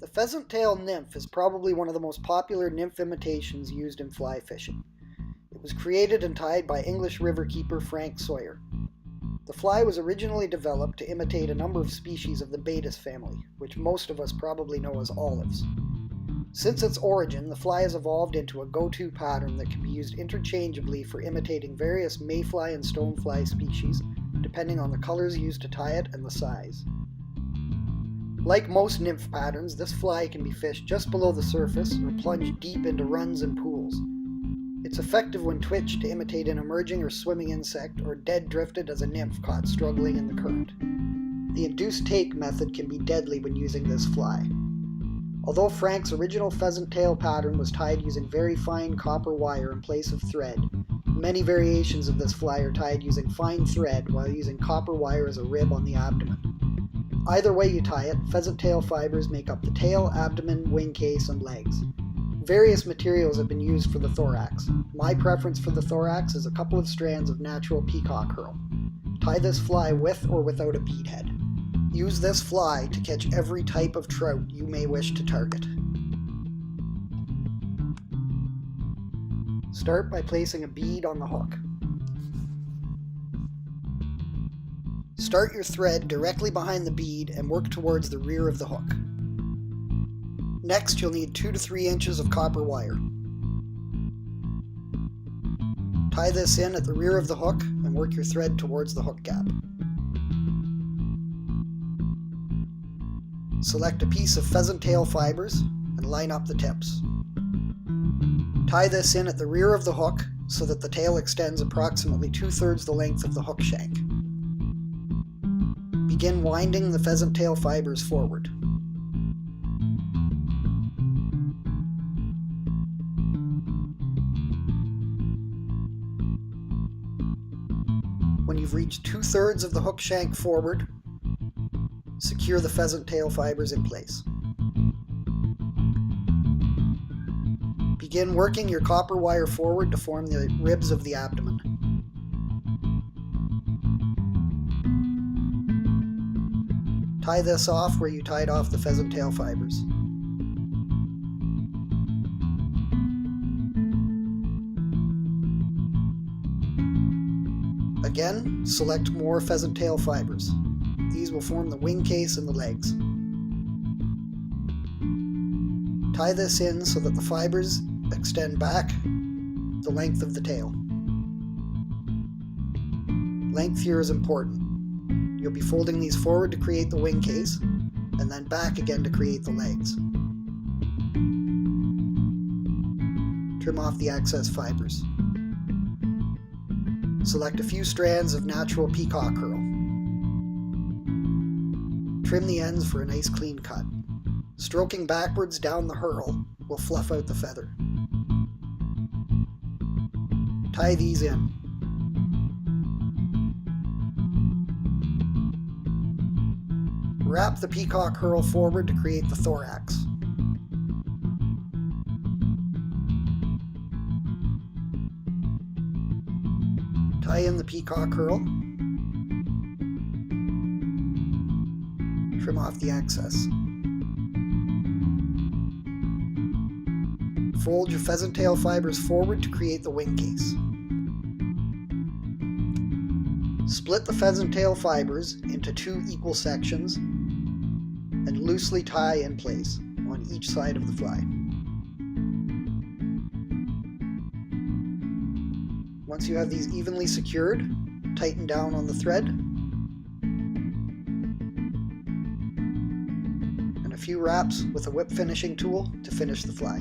The pheasant-tail nymph is probably one of the most popular nymph imitations used in fly fishing. It was created and tied by English riverkeeper Frank Sawyer. The fly was originally developed to imitate a number of species of the Baetis family, which most of us probably know as olives. Since its origin, the fly has evolved into a go-to pattern that can be used interchangeably for imitating various mayfly and stonefly species, depending on the colors used to tie it and the size. Like most nymph patterns, this fly can be fished just below the surface or plunged deep into runs and pools. It's effective when twitched to imitate an emerging or swimming insect, or dead drifted as a nymph caught struggling in the current. The induced take method can be deadly when using this fly. Although Frank's original pheasant tail pattern was tied using very fine copper wire in place of thread, many variations of this fly are tied using fine thread while using copper wire as a rib on the abdomen. Either way you tie it, pheasant tail fibers make up the tail, abdomen, wing case, and legs. Various materials have been used for the thorax. My preference for the thorax is a couple of strands of natural peacock herl. Tie this fly with or without a bead head. Use this fly to catch every type of trout you may wish to target. Start by placing a bead on the hook. Start your thread directly behind the bead and work towards the rear of the hook. Next, you'll need 2 to 3 inches of copper wire. Tie this in at the rear of the hook and work your thread towards the hook gap. Select a piece of pheasant tail fibers and line up the tips. Tie this in at the rear of the hook so that the tail extends approximately 2/3 the length of the hook shank. Begin winding the pheasant tail fibers forward. When you've reached 2/3 of the hook shank forward, secure the pheasant tail fibers in place. Begin working your copper wire forward to form the ribs of the abdomen. Tie this off where you tied off the pheasant tail fibers. Again, select more pheasant tail fibers. These will form the wing case and the legs. Tie this in so that the fibers extend back the length of the tail. Length here is important. You'll be folding these forward to create the wing case, and then back again to create the legs. Trim off the excess fibers. Select a few strands of natural peacock herl. Trim the ends for a nice clean cut. Stroking backwards down the herl will fluff out the feather. Tie these in. Wrap the peacock herl forward to create the thorax. Tie in the peacock herl. Trim off the excess. Fold your pheasant tail fibers forward to create the wing case. Split the pheasant tail fibers into 2 equal sections and loosely tie in place on each side of the fly. Once you have these evenly secured, tighten down on the thread and a few wraps with a whip finishing tool to finish the fly.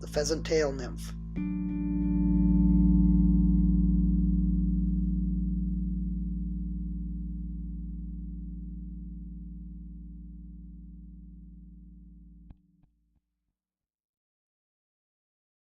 The pheasant tail nymph.